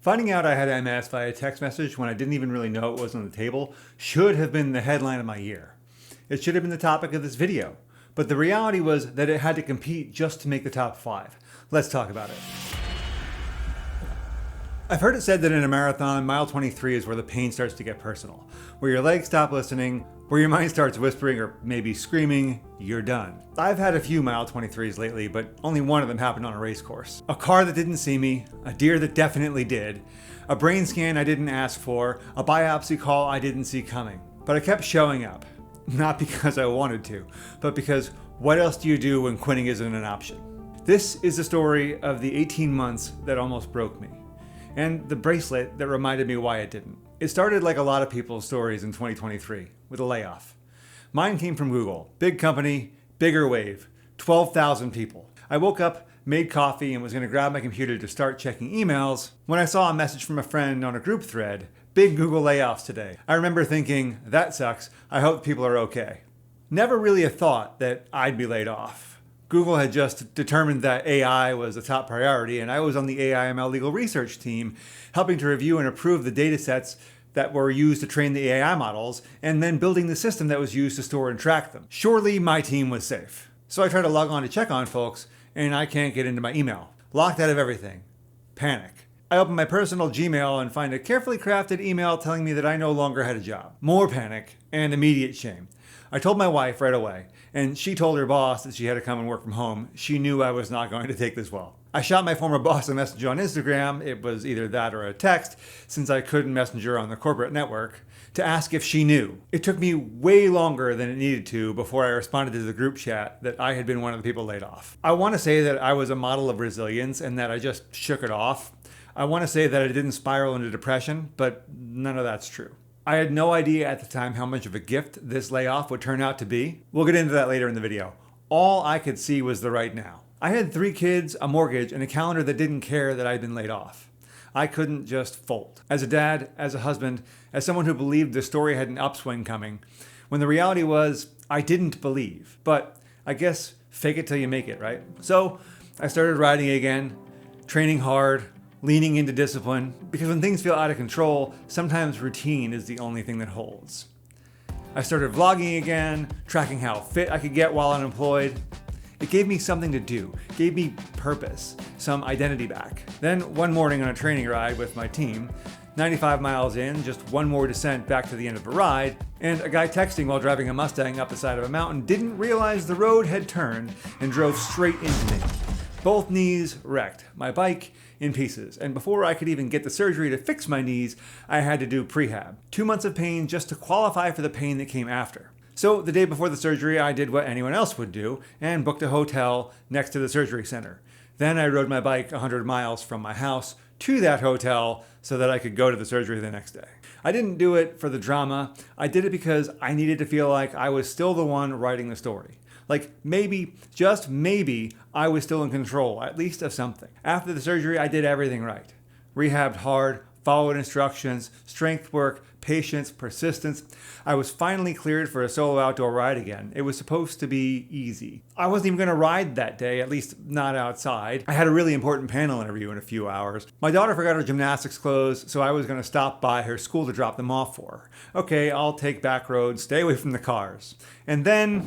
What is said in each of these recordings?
Finding out I had MS via text message when I didn't even really know it was on the table should have been the headline of my year. It should have been the topic of this video. But the reality was that it had to compete just to make the top 5. Let's talk about it. I've heard it said that in a marathon, mile 23 is where the pain starts to get personal, where your legs stop listening, where your mind starts whispering or maybe screaming, you're done. I've had a few mile 23s lately, but only one of them happened on a race course. A car that didn't see me, a deer that definitely did, a brain scan I didn't ask for, a biopsy call I didn't see coming. But I kept showing up, not because I wanted to, but because what else do you do when quitting isn't an option? This is the story of the 18 months that almost broke me, and the bracelet that reminded me why it didn't. It started like a lot of people's stories in 2023, with a layoff. Mine came from Google. Big company, bigger wave, 12,000 people. I woke up, made coffee, and was going to grab my computer to start checking emails when I saw a message from a friend on a group thread, big Google layoffs today. I remember thinking, that sucks, I hope people are okay. Never really a thought that I'd be laid off. Google had just determined that AI was a top priority, and I was on the AI/ML legal research team, helping to review and approve the data sets that were used to train the AI models, and then building the system that was used to store and track them. Surely my team was safe. So I tried to log on to check on folks, and I can't get into my email. Locked out of everything. Panic. I open my personal Gmail and find a carefully crafted email telling me that I no longer had a job. More panic and immediate shame. I told my wife right away, and she told her boss that she had to come and work from home. She knew I was not going to take this well. I shot my former boss a message on Instagram, it was either that or a text, since I couldn't messenger on the corporate network, to ask if she knew. It took me way longer than it needed to before I responded to the group chat that I had been one of the people laid off. I want to say that I was a model of resilience and that I just shook it off. I want to say that I didn't spiral into depression, but none of that's true. I had no idea at the time how much of a gift this layoff would turn out to be. We'll get into that later in the video. All I could see was the right now. I had 3 kids, a mortgage, and a calendar that didn't care that I'd been laid off. I couldn't just fold. As a dad, as a husband, as someone who believed the story had an upswing coming, when the reality was I didn't believe. But I guess fake it till you make it, right? So I started riding again, training hard, leaning into discipline, because when things feel out of control, sometimes routine is the only thing that holds. I started vlogging again, tracking how fit I could get while unemployed. It gave me something to do, gave me purpose, some identity back. Then one morning on a training ride with my team, 95 miles in, just one more descent back to the end of the ride, and a guy texting while driving a Mustang up the side of a mountain didn't realize the road had turned and drove straight into me. Both knees wrecked, my bike in pieces, and before I could even get the surgery to fix my knees, I had to do prehab. 2 months of pain just to qualify for the pain that came after. So the day before the surgery, I did what anyone else would do and booked a hotel next to the surgery center. Then I rode my bike 100 miles from my house to that hotel so that I could go to the surgery the next day. I didn't do it for the drama. I did it because I needed to feel like I was still the one writing the story. Like maybe, just maybe, I was still in control, at least of something. After the surgery, I did everything right. Rehabbed hard, followed instructions, strength work, patience, persistence. I was finally cleared for a solo outdoor ride again. It was supposed to be easy. I wasn't even going to ride that day, at least not outside. I had a really important panel interview in a few hours. My daughter forgot her gymnastics clothes, so I was going to stop by her school to drop them off for her. Okay, I'll take back roads, stay away from the cars. And then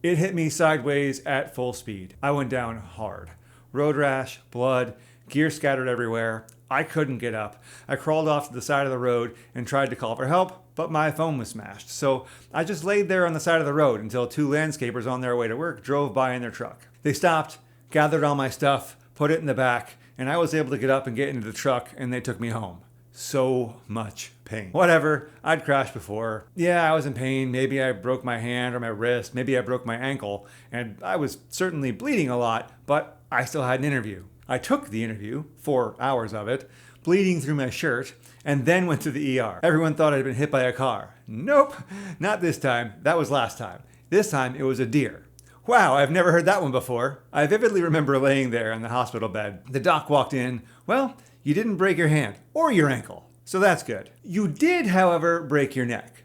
it hit me sideways at full speed. I went down hard. Road rash, blood, gear scattered everywhere. I couldn't get up. I crawled off to the side of the road and tried to call for help, but my phone was smashed. So I just laid there on the side of the road until 2 landscapers on their way to work drove by in their truck. They stopped, gathered all my stuff, put it in the back, and I was able to get up and get into the truck, and they took me home. So much pain. Whatever, I'd crashed before. Yeah, I was in pain. Maybe I broke my hand or my wrist. Maybe I broke my ankle. And I was certainly bleeding a lot, but I still had an interview. I took the interview, 4 hours of it, bleeding through my shirt, and then went to the ER. Everyone thought I'd been hit by a car. Nope, not this time. That was last time. This time it was a deer. Wow, I've never heard that one before. I vividly remember laying there in the hospital bed. The doc walked in. Well, you didn't break your hand or your ankle, so that's good. You did, however, break your neck.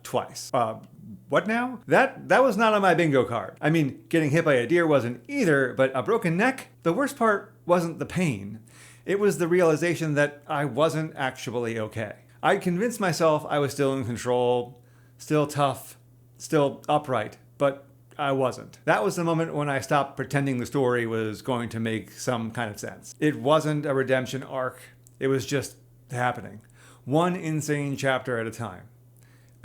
Twice. What now? That was not on my bingo card. I mean, getting hit by a deer wasn't either, but a broken neck? The worst part wasn't the pain. It was the realization that I wasn't actually okay. I'd convinced myself I was still in control, still tough, still upright, but I wasn't. That was the moment when I stopped pretending the story was going to make some kind of sense. It wasn't a redemption arc. It was just happening. One insane chapter at a time.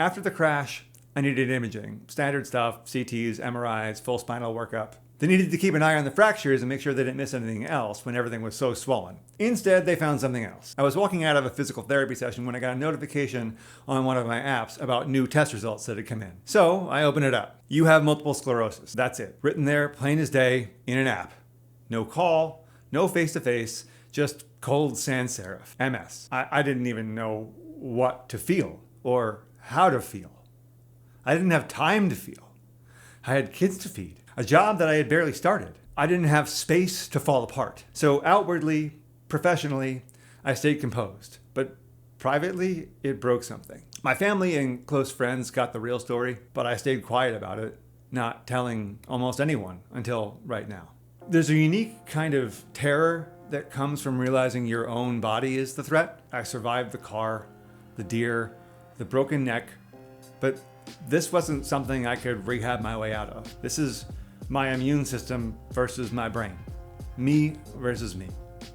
After the crash, I needed imaging. Standard stuff, CTs, MRIs, full spinal workup. They needed to keep an eye on the fractures and make sure they didn't miss anything else when everything was so swollen. Instead, they found something else. I was walking out of a physical therapy session when I got a notification on one of my apps about new test results that had come in. So I opened it up. You have multiple sclerosis. That's it. Written there, plain as day, in an app. No call, no face-to-face, just cold sans serif. MS. I didn't even know what to feel or how to feel. I didn't have time to feel. I had kids to feed. A job that I had barely started. I didn't have space to fall apart. So outwardly, professionally, I stayed composed. But privately, it broke something. My family and close friends got the real story, but I stayed quiet about it, not telling almost anyone until right now. There's a unique kind of terror that comes from realizing your own body is the threat. I survived the car, the deer, the broken neck, but this wasn't something I could rehab my way out of. This is my immune system versus my brain. Me versus me.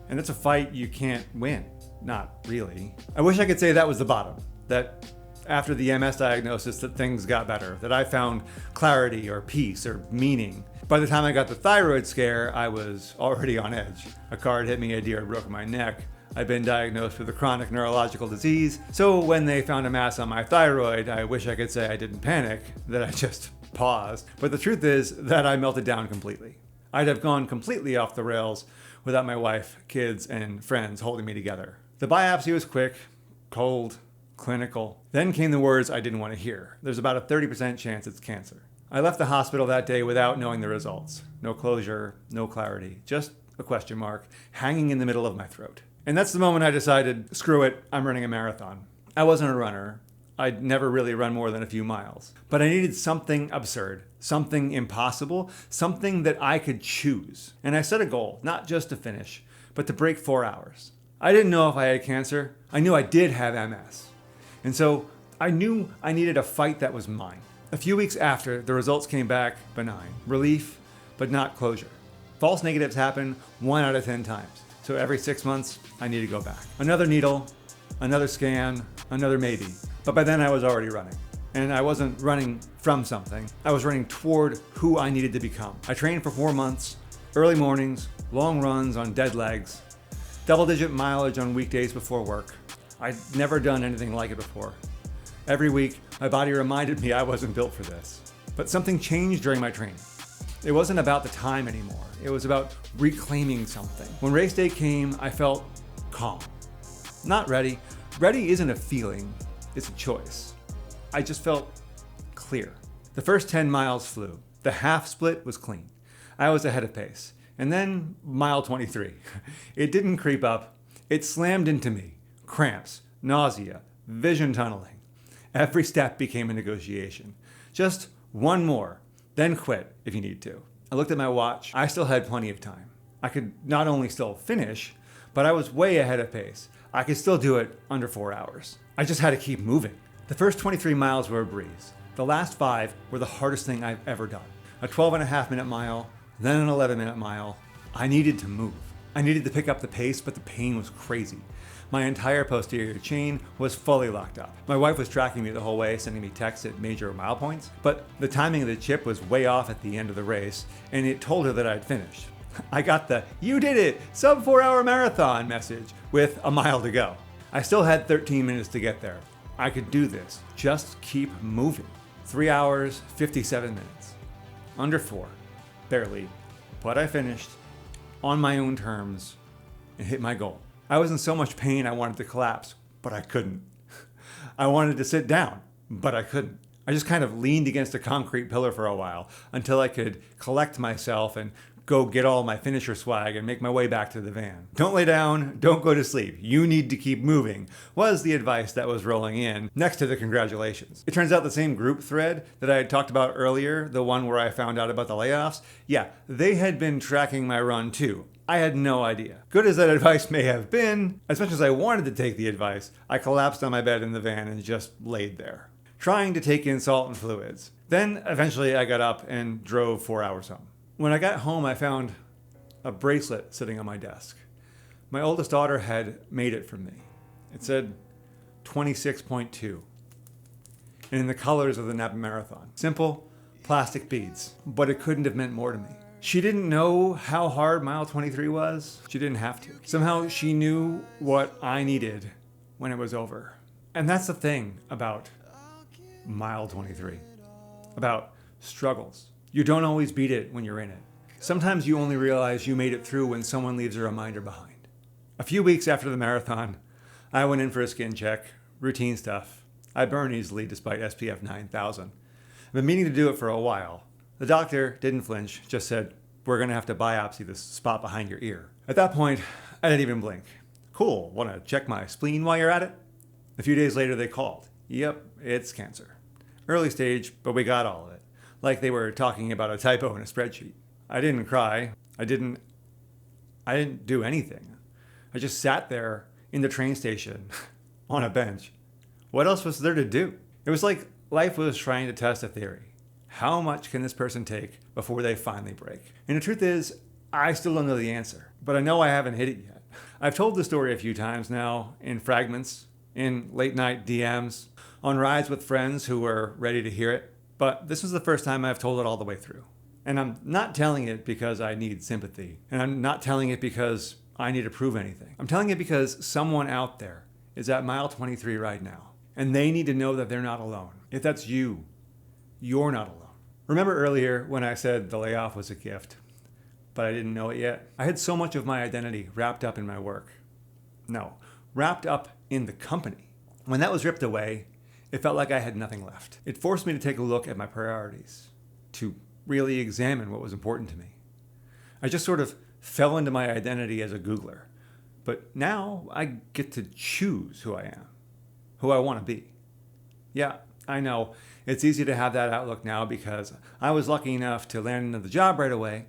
And it's a fight you can't win. Not really. I wish I could say that was the bottom. That after the MS diagnosis that things got better. That I found clarity or peace or meaning. By the time I got the thyroid scare, I was already on edge. A car had hit me, a deer had broken my neck. I'd been diagnosed with a chronic neurological disease. So when they found a mass on my thyroid, I wish I could say I didn't panic, that I just paused. But the truth is that I melted down completely. I'd have gone completely off the rails without my wife, kids, and friends holding me together. The biopsy was quick, cold, clinical. Then came the words I didn't want to hear. There's about a 30% chance it's cancer. I left the hospital that day without knowing the results. No closure, no clarity, just a question mark hanging in the middle of my throat. And that's the moment I decided, screw it, I'm running a marathon. I wasn't a runner. I'd never really run more than a few miles. But I needed something absurd, something impossible, something that I could choose. And I set a goal, not just to finish, but to break 4 hours. I didn't know if I had cancer. I knew I did have MS. And so I knew I needed a fight that was mine. A few weeks after, the results came back benign. Relief, but not closure. False negatives happen 1 out of 10 times. So every 6 months, I need to go back. Another needle, another scan, another maybe. But by then I was already running. And I wasn't running from something. I was running toward who I needed to become. I trained for 4 months, early mornings, long runs on dead legs, double-digit mileage on weekdays before work. I'd never done anything like it before. Every week, my body reminded me I wasn't built for this. But something changed during my training. It wasn't about the time anymore. It was about reclaiming something. When race day came, I felt calm. Not ready. Ready isn't a feeling, it's a choice. I just felt clear. The first 10 miles flew. The half split was clean. I was ahead of pace. And then mile 23. It didn't creep up. It slammed into me. Cramps, nausea, vision tunneling. Every step became a negotiation. Just one more. Then quit if you need to. I looked at my watch. I still had plenty of time. I could not only still finish, but I was way ahead of pace. I could still do it under 4 hours. I just had to keep moving. The first 23 miles were a breeze. The last 5 were the hardest thing I've ever done. A 12.5-minute mile, then an 11-minute mile. I needed to move. I needed to pick up the pace, but the pain was crazy. My entire posterior chain was fully locked up. My wife was tracking me the whole way, sending me texts at major mile points, but the timing of the chip was way off at the end of the race, and it told her that I'd finished. I got the "you did it, sub 4-hour marathon" message with a mile to go. I still had 13 minutes to get there. I could do this. Just keep moving. 3 hours, 57 minutes. Under 4. Barely. But I finished on my own terms and hit my goal. I was in so much pain I wanted to collapse, but I couldn't. I wanted to sit down, but I couldn't. I just kind of leaned against a concrete pillar for a while until I could collect myself and go get all my finisher swag and make my way back to the van. Don't lay down, don't go to sleep. You need to keep moving, was the advice that was rolling in next to the congratulations. It turns out the same group thread that I had talked about earlier, the one where I found out about the layoffs, yeah, they had been tracking my run too. I had no idea. Good as that advice may have been, as much as I wanted to take the advice, I collapsed on my bed in the van and just laid there, trying to take in salt and fluids. Then eventually I got up and drove 4 hours home. When I got home, I found a bracelet sitting on my desk. My oldest daughter had made it for me. It said 26.2, and in the colors of the Napa Marathon. Simple, plastic beads, but it couldn't have meant more to me. She didn't know how hard mile 23 was. She didn't have to. Somehow she knew what I needed when it was over. And that's the thing about mile 23, about struggles. You don't always beat it when you're in it. Sometimes you only realize you made it through when someone leaves a reminder behind. A few weeks after the marathon, I went in for a skin check, routine stuff. I burn easily despite SPF 9000. I've been meaning to do it for a while. The doctor didn't flinch, just said, "We're gonna have to biopsy this spot behind your ear." At that point, I didn't even blink. Cool, wanna check my spleen while you're at it? A few days later, they called. Yep, it's cancer. Early stage, but we got all of it. Like they were talking about a typo in a spreadsheet. I didn't cry. I didn't do anything. I just sat there in the train station on a bench. What else was there to do? It was like life was trying to test a theory. How much can this person take before they finally break? And the truth is, I still don't know the answer, but I know I haven't hit it yet. I've told the story a few times now in fragments, in late night DMs, on rides with friends who were ready to hear it, but this was the first time I've told it all the way through. And I'm not telling it because I need sympathy, and I'm not telling it because I need to prove anything. I'm telling it because someone out there is at mile 23 right now, and they need to know that they're not alone. If that's you, you're not alone. Remember earlier when I said the layoff was a gift, but I didn't know it yet? I had so much of my identity wrapped up in my work. No, wrapped up in the company. When that was ripped away, it felt like I had nothing left. It forced me to take a look at my priorities, to really examine what was important to me. I just sort of fell into my identity as a Googler, but now I get to choose who I am, who I want to be. Yeah, I know. It's easy to have that outlook now because I was lucky enough to land into the job right away.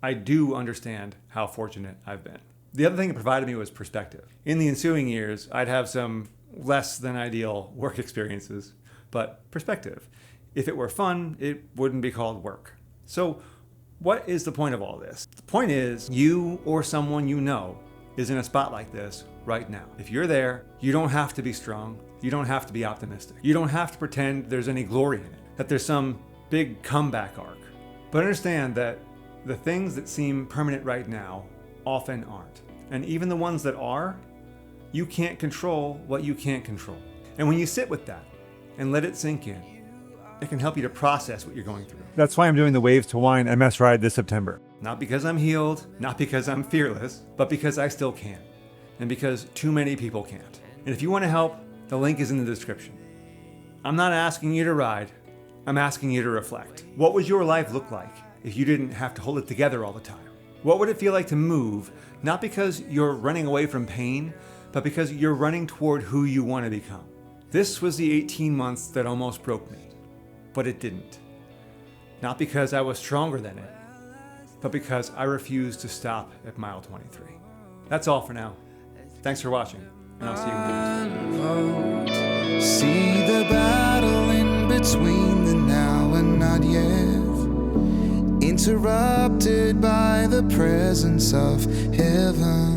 I do understand how fortunate I've been. The other thing it provided me was perspective. In the ensuing years, I'd have some less than ideal work experiences, but perspective. If it were fun, it wouldn't be called work. So what is the point of all this? The point is you or someone you know is in a spot like this right now. If you're there, you don't have to be strong. You don't have to be optimistic. You don't have to pretend there's any glory in it, that there's some big comeback arc. But understand that the things that seem permanent right now often aren't. And even the ones that are, you can't control what you can't control. And when you sit with that and let it sink in, it can help you to process what you're going through. That's why I'm doing the Waves to Wine MS ride this September. Not because I'm healed, not because I'm fearless, but because I still can. And because too many people can't. And if you want to help, the link is in the description. I'm not asking you to ride, I'm asking you to reflect. What would your life look like if you didn't have to hold it together all the time? What would it feel like to move, not because you're running away from pain, but because you're running toward who you want to become? This was the 18 months that almost broke me, but it didn't. Not because I was stronger than it, but because I refused to stop at mile 23. That's all for now. Thanks for watching, and I'll see you in the next one. See the battle in between the now and not yet, interrupted by the presence of heaven.